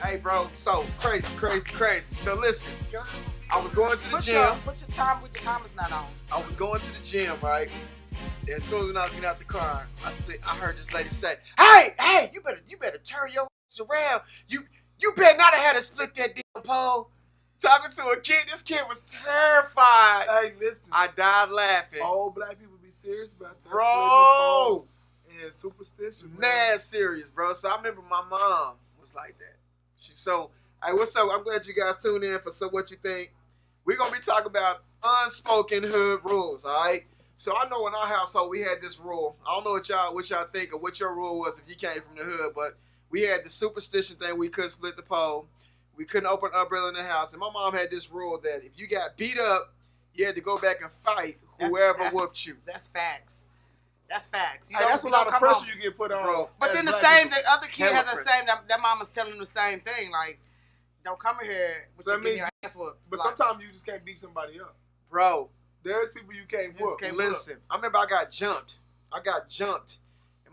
Hey, bro, so crazy. So listen, I was going to the gym. Put your time with your time is not on. I was going to the gym, right? And as soon as I was getting out the car, I heard this lady say, "Hey, you better turn your ass around. You better not have had to split that damn pole." Talking to a kid, this kid was terrified. Hey, listen. I died laughing. Old black people be serious about that. Bro. And superstition. Mad serious, bro. So I remember my mom was like that. Hey, what's up? I'm glad you guys tuned in for So What You Think. We're going to be talking about unspoken hood rules, all right? So I know in our household we had this rule. I don't know what y'all think or what your rule was if you came from the hood, but we had the superstition thing. We couldn't split the pole. We couldn't open an umbrella in the house. And my mom had this rule that if you got beat up, you had to go back and fight whoever whooped you. That's facts. That's facts. That's a lot of pressure you get put on. Bro. But then the other kid has the same, that mama's telling them the same thing. Like, don't come in here with your ass whooped. But sometimes you just can't beat somebody up. Bro. There's people you can't whoop. Listen, I remember I got jumped. And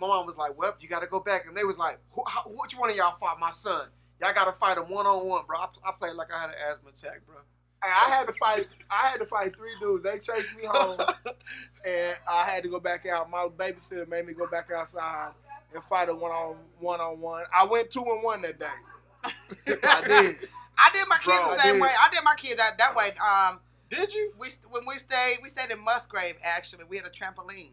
my mom was like, well, you got to go back. And they was like, which one of y'all fought my son? Y'all got to fight him one-on-one, bro. I played like I had an asthma attack, bro. Hey, I had to fight 3 dudes. They chased me home, and I had to go back out. My babysitter made me go back outside and fight a one-on-one. I went 2-1 that day. I did. I did my kids the same way. I did my kids that way. Did you? When we stayed in Musgrave. Actually, we had a trampoline.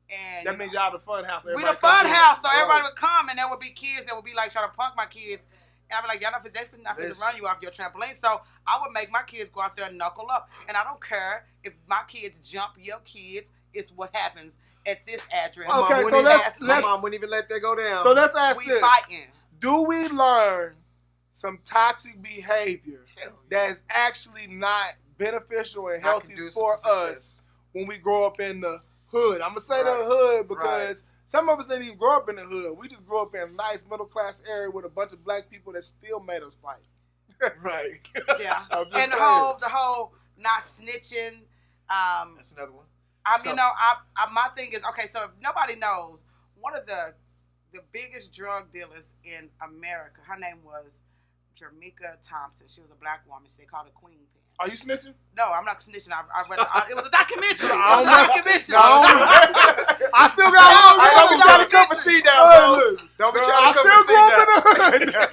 And that means y'all the fun house. We the fun house, so everybody would come, and there would be kids that would be like trying to punk my kids. And I'd be like, y'all not finna run you off your trampoline. So I would make my kids go out there and knuckle up. And I don't care if my kids jump your kids. It's what happens at this address. Okay, my mom wouldn't even let that go down. So let's ask this. We fighting. Do we learn some toxic behavior that's actually not beneficial and healthy for us when we grow up in the hood? I'm going to say the hood because some of us didn't even grow up in the hood. We just grew up in a nice middle-class area with a bunch of black people that still made us fight. Right. Yeah. And the whole not snitching. That's another one. My thing is, okay, so if nobody knows, one of the biggest drug dealers in America, her name was Jamaica Thompson. She was a black woman. They called her Queen Pen. Are you snitching? No, I'm not snitching. I read it was a documentary. I still got one. Don't be trying to cup of tea down, bro. Don't be trying to cup of tea down.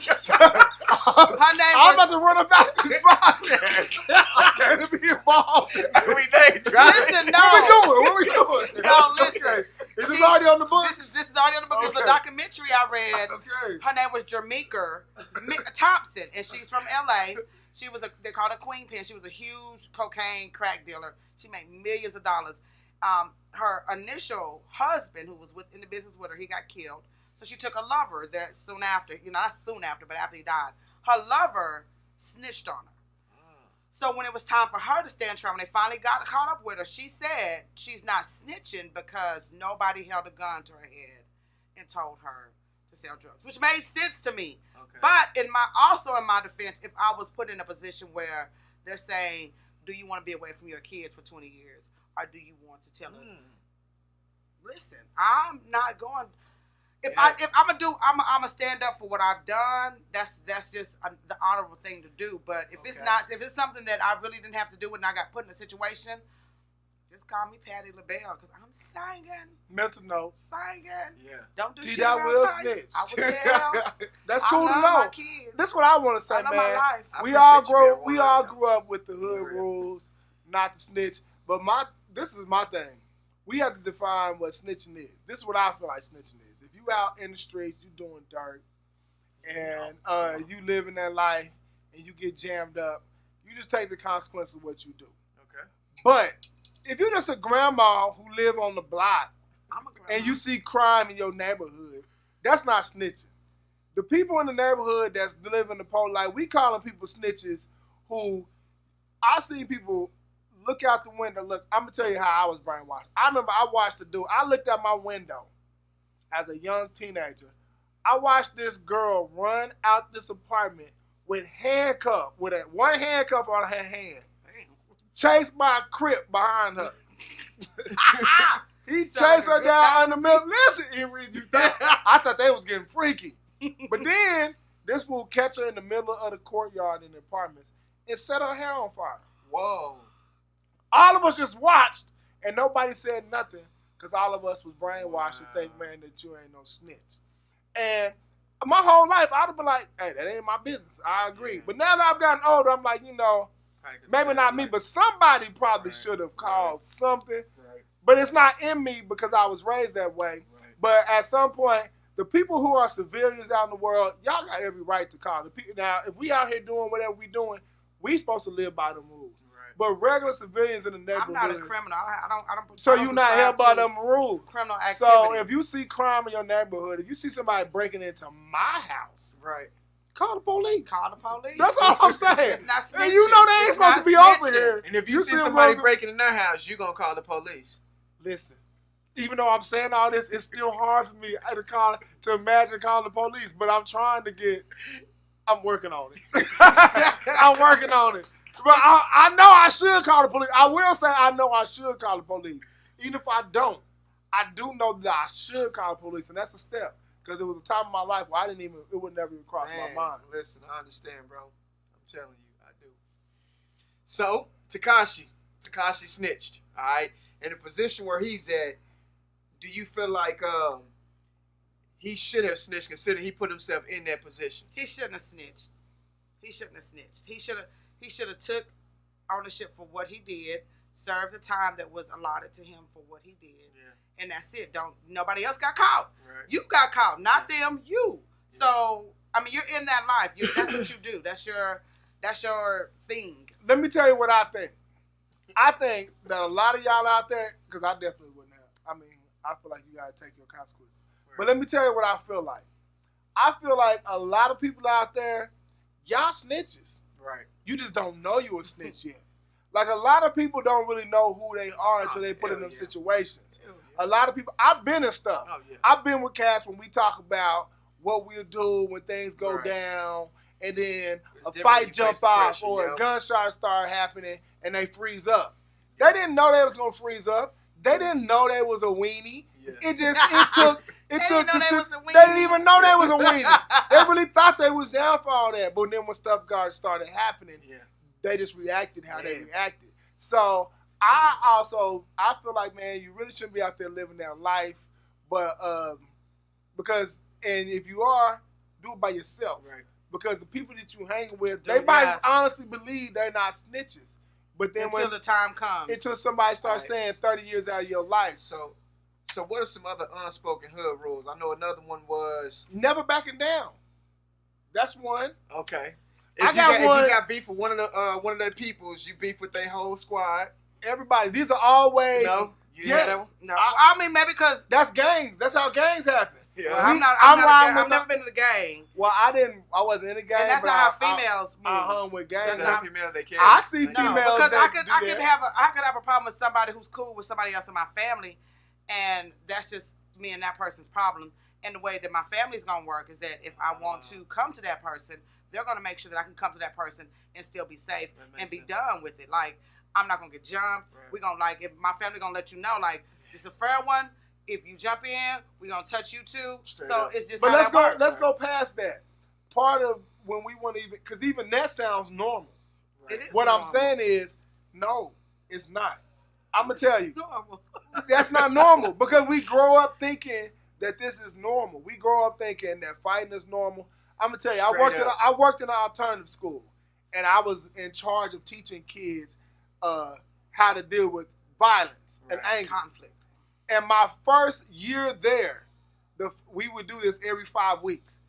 I'm about to run about this podcast. I can't be involved. Listen, no. What we doing? No, listen. Is this already on the book? This is already on the book. It's a documentary I read. Okay. Her name was Jamaica Thompson, and she's from L.A. They called her Queen Pen. She was a huge cocaine crack dealer. She made millions of dollars. Her initial husband, who was in the business with her, he got killed. So she took a lover there soon after. Not soon after, but after he died. Her lover snitched on her. So when it was time for her to stand trial, when they finally got caught up with her, she said she's not snitching because nobody held a gun to her head and told her to sell drugs, which made sense to me. Okay. But in my defense, if I was put in a position where they're saying, do you want to be away from your kids for 20 years? Or do you want to tell us, listen, I'm not going. If I'm gonna stand up for what I've done. That's just the honorable thing to do. But if it's something that I really didn't have to do and I got put in a situation, just call me Patty LaBelle because I'm singing. Mental note. Singing. Yeah. Don't do shit. I will snitch. I will tell. That's cool to know. My kids. That's what I want to say, man. My life. We all grew up with the hood rules, not to snitch. But this is my thing. We have to define what snitching is. This is what I feel like snitching is. If you out in the streets, you doing dirt, and you living that life, and you get jammed up, you just take the consequence of what you do. Okay. But if you're just a grandma who live on the block, and you see crime in your neighborhood, that's not snitching. The people in the neighborhood that's living the pole life, we calling people snitches who, I see people look out the window. Look, I'm going to tell you how I was brainwashed. I remember I watched a dude. I looked out my window as a young teenager. I watched this girl run out this apartment with one handcuff on her hand. Chased by a Crip behind her. He chased her down in the middle. Listen, I thought they was getting freaky. But then This fool catch her in the middle of the courtyard in the apartments and set her hair on fire. Whoa. All of us just watched, and nobody said nothing because all of us was brainwashed to think, man, that you ain't no snitch. And my whole life, I'd have been like, hey, that ain't my business. I agree. But now that I've gotten older, I'm like, maybe not me, but somebody probably should have called something. Right. But it's not in me because I was raised that way. Right. But at some point, the people who are civilians out in the world, y'all got every right to call. Now, if we out here doing whatever we doing, we supposed to live by the rules. Right. But regular civilians in the neighborhood. I'm not a criminal. I don't. So you're not held by them rules. Criminal activity. So if you see crime in your neighborhood, if you see somebody breaking into my house, right, call the police. Call the police. That's all I'm saying. It's not snitching. And you know they ain't supposed to be over here. And if you see somebody breaking in their house, you gonna call the police. Listen. Even though I'm saying all this, it's still hard for me to imagine calling the police. But I'm working on it. I'm working on it. But I know I should call the police. I will say I know I should call the police. Even if I don't, I do know that I should call the police. And that's a step. Because there was a time in my life where it would never even cross my mind. Listen, I understand, bro. I'm telling you, I do. So, Tekashi snitched, all right? In the position where he's at, do you feel like he should have snitched considering he put himself in that position? He shouldn't have snitched. He should have took ownership for what he did, served the time that was allotted to him for what he did, and that's it. Nobody else got caught. Right. You got caught, not them. You. Yeah. So I mean, you're in that life. That's what you do. That's your thing. Let me tell you what I think. I think that a lot of y'all out there, because I definitely wouldn't have. I mean, I feel like you got to take your consequences. Right. But let me tell you what I feel like. I feel like a lot of people out there, y'all snitches. Right. You just don't know you a snitch yet. Like, a lot of people don't really know who they are until they put in them situations. A lot of people, I've been in stuff. I've been with cats when we talk about what we'll do when things go down, and then a fight jumps off or a gunshot start happening and they freeze up. They didn't know they was going to freeze up. They didn't know they was a weenie. Yeah. It took they didn't even know they was a weenie. They really thought they was down for all that. But then when stuff started happening, they just reacted how they reacted. So I feel like, man, you really shouldn't be out there living that life. But because if you are, do it by yourself. Right. Because the people that you hang with, they might honestly believe they're not snitches. But then until the time comes. Until somebody starts saying 30 years out of your life. So what are some other unspoken hood rules? I know another one was never backing down. That's one. Okay. If you got beef with one of the peoples, you beef with their whole squad. Everybody. These are always. No. You didn't have that one? No. I mean, maybe because that's gangs. That's how gangs happen. Yeah. Well, I've never been in a gang. Well, I wasn't in a gang. And that's not how females move. I hung with gangs. That's not females they care. I see females because that I could have a problem with somebody who's cool with somebody else in my family, and that's just me and that person's problem. And the way that my family's gonna work is that if I want to come to that person, they're gonna make sure that I can come to that person and still be safe and be done with it. Like, I'm not gonna get jumped. Right. We're gonna, like, if my family gonna let you know, like, it's a fair one. If you jump in, we're gonna touch you too. Straight up. It's just. But let's go past that. Part of when we want to because even that sounds normal. Right. What I'm saying is, no, it's not. I'm gonna tell you, normal. That's not normal because we grow up thinking that this is normal. We grow up thinking that fighting is normal. I'm gonna tell you, I worked in an alternative school, and I was in charge of teaching kids how to deal with violence and anger. Conflict. And my first year there, we would do this every 5 weeks.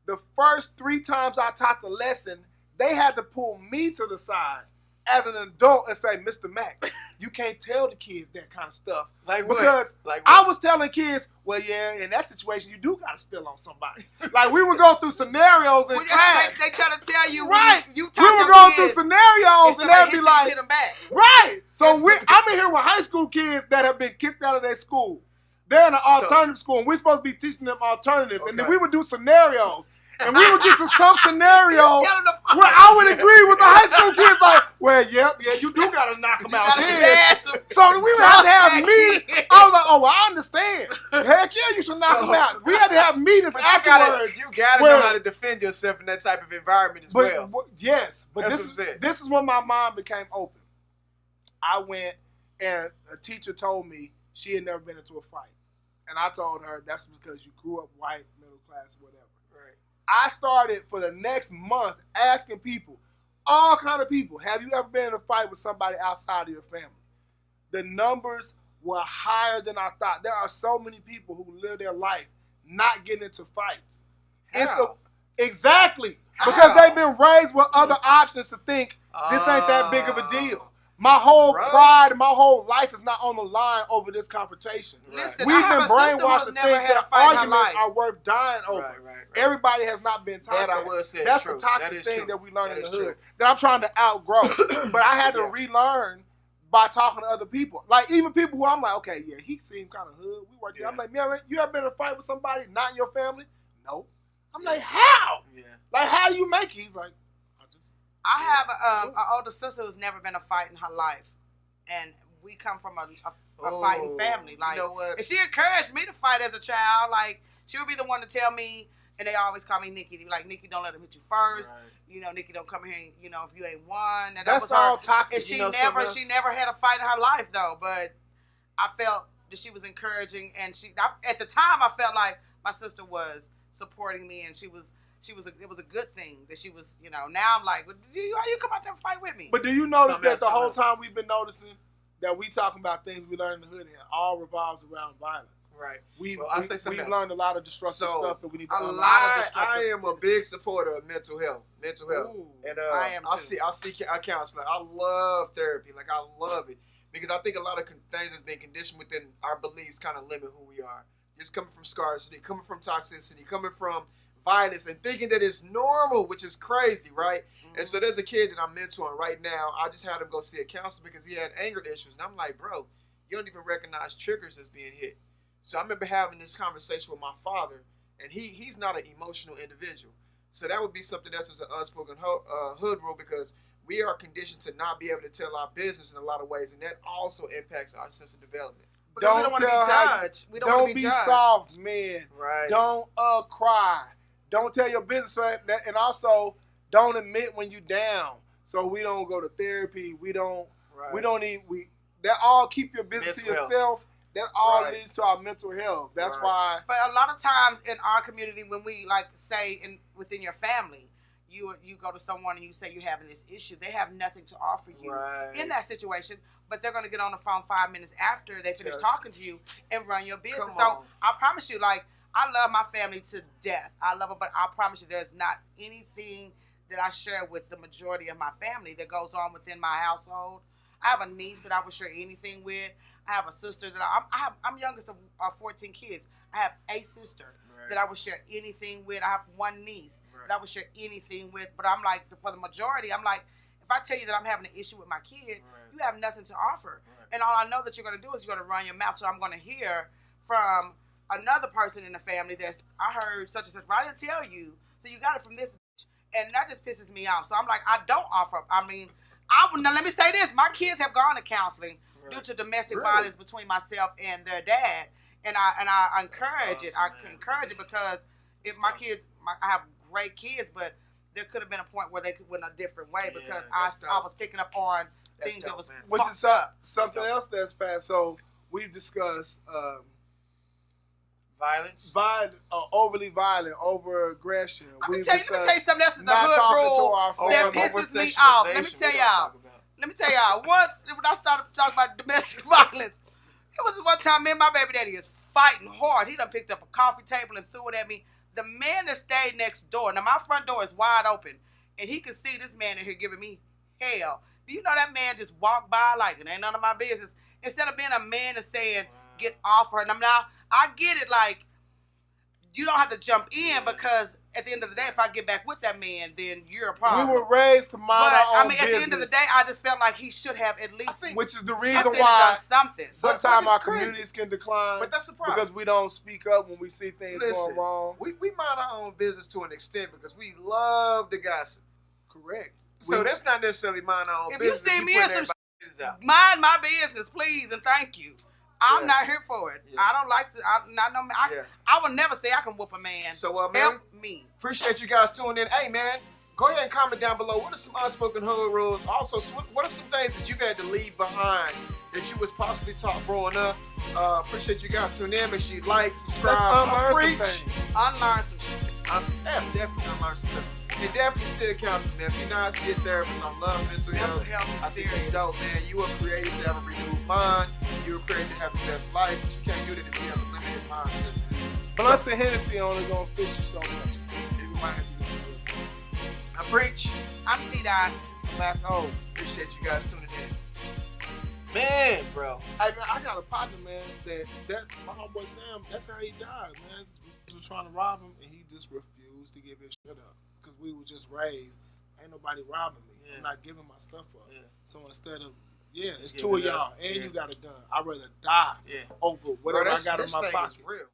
The first 3 times I taught the lesson, they had to pull me to the side as an adult and say, Mr. Mack, you can't tell the kids that kind of stuff. Like what? Because like I was telling kids, well, yeah, in that situation, you do got to steal on somebody. Like, we would go through scenarios in class. They try to tell you. Right. We would go through scenarios and they'd be like, hit them back. Right. So I'm in here with high school kids that have been kicked out of their school. They're in an alternative school, and we're supposed to be teaching them alternatives. Okay. And then we would do scenarios. And we would get to some scenarios. Well, I would agree with the high school kids. Like, well, yeah, you do gotta knock them out then. So we would have to have meetings. I was like, oh, well, I understand. Heck yeah, you should knock them out. We had to have meetings afterwards. You gotta know how to defend yourself in that type of environment as well. Yes, but That's this is when my mind became open. I went and a teacher told me she had never been into a fight. And I told her that's because you grew up white, middle class, whatever. Right. I started for the next month asking people, all kind of people, have you ever been in a fight with somebody outside of your family? The numbers were higher than I thought. There are so many people who live their life not getting into fights. Exactly. Because they've been raised with other options to think this ain't that big of a deal. My whole pride and my whole life is not on the line over this confrontation. Listen, we've been brainwashed to think that arguments are worth dying over. Right. Everybody has not been taught that. That's the toxic thing that we learn in the hood that I'm trying to outgrow. But I had to relearn by talking to other people. Like, even people who I'm like, okay, yeah, he seemed kind of hood. We work. I'm like, man, you ever been in a fight with somebody not in your family? No. I'm like, how? Yeah. Like, how do you make it? He's like, I have an older sister who's never been a fight in her life, and we come from a fighting family. Like, you know what? And she encouraged me to fight as a child. Like, she would be the one to tell me, and they always call me Nikki. They be like, Nikki, don't let him hit you first. Right. You know, Nikki, don't come here. And, you know, if you ain't won. And that's all toxic. And she never had a fight in her life though. But I felt that she was encouraging, and at the time I felt like my sister was supporting me, and it was a good thing that she was, you know. Now I'm like, why you come out there and fight with me? But do you notice that the whole time we've been noticing that we talking about things we learned in the hood, and it all revolves around violence. Right. We've learned a lot of destructive stuff that we need to unlearn. I am a big supporter of mental health. Ooh, and I am too. I see a counselor. I love therapy. Like, I love it because I think a lot of things that's been conditioned within our beliefs kind of limit who we are. Just coming from scarcity, coming from toxicity, coming from violence, and thinking that it's normal, which is crazy, right? Mm-hmm. And so there's a kid that I'm mentoring right now. I just had him go see a counselor because he had anger issues. And I'm like, bro, you don't even recognize triggers as being hit. So I remember having this conversation with my father, and he's not an emotional individual. So that would be something that's just an unspoken hood rule, because we are conditioned to not be able to tell our business in a lot of ways, and that also impacts our sense of development. Because we don't want to be judged. We don't want to be judged. Soft, man. Right. Don't cry. Don't tell your business, and also don't admit when you down. So we don't go to therapy. We don't need. That all keep your business to yourself. That all leads to our mental health. That's why. But a lot of times in our community, when we say within your family, you go to someone and you say you're having this issue, they have nothing to offer you in that situation. But they're going to get on the phone 5 minutes after they finish talking to you and run your business. So I promise you, like, I love my family to death. I love them, but I promise you there's not anything that I share with the majority of my family that goes on within my household. I have a niece that I would share anything with. I have a sister that I'm youngest of 14 kids. I have a sister that I would share anything with. I have one niece that I would share anything with. But I'm like, for the majority, I'm like, if I tell you that I'm having an issue with my kid, you have nothing to offer. And all I know that you're going to do is you're going to run your mouth. So I'm going to hear from another person in the family that's, I heard such and such, but I didn't tell you, so you got it from this bitch. And that just pisses me off. So I'm like, I don't offer. I mean, now let me say this. My kids have gone to counseling due to domestic violence between myself and their dad. And I encourage it. I encourage it because if my kids, I have great kids, but there could have been a point where they went a different way because I was picking up on things that was which is something else that's passed. So we've discussed violence, overly violent, over aggression. Let me tell you something else is the hood rule that pisses me off. Let me tell y'all. Once when I started talking about domestic violence, it was one time me and my baby daddy is fighting hard. He done picked up a coffee table and threw it at me. The man that stayed next door, now my front door is wide open, and he could see this man in here giving me hell. Do you know that man just walked by like it ain't none of my business? Instead of being a man and saying, get off her. And I get it, like, you don't have to jump in because at the end of the day, if I get back with that man, then you're a problem. We were raised to mind our own business. At the end of the day, I just felt like he should have at least which is the reason why something. Sometimes our communities can decline. But that's the problem. Because we don't speak up when we see things going wrong. We mind our own business to an extent because we love to gossip. Correct. So that's not necessarily mind our own business. If you see me in some out. mind my business, please, and thank you. I'm Yeah. not here for it. Yeah. I don't like to. I would never say I can whoop a man. So, man, help me. Appreciate you guys tuning in. Hey, man, go ahead and comment down below. What are some unspoken hood rules? Also, what are some things that you've had to leave behind that you was possibly taught growing up? Appreciate you guys tuning in. Make sure you like, subscribe, unlearn some preach. things. Unlearn some shit. Definitely unlearn some stuff. And definitely see a counselor, man. If you're not see a therapist, I love mental health. Mental health I is think serious. it's dope, man. You were created to have a renewed mind. You were created to have the best life, but you can't do that if you have a limited mindset. Blunts and Hennessy only gonna fix you so much. People might have to listen to it. I preach. I'm T-Dot. Mack O. Appreciate you guys tuning in. Man, bro. Hey man, I got a partner, man, that my homeboy Sam, that's how he died, man. We were trying to rob him and he just refused to give his shit up. Because we were just raised. Ain't nobody robbing me. Yeah. I'm not giving my stuff up. Yeah. So instead of, it's Just two of give it y'all up. and Yeah. you got a gun. I'd rather die over whatever I got in my pocket. Real.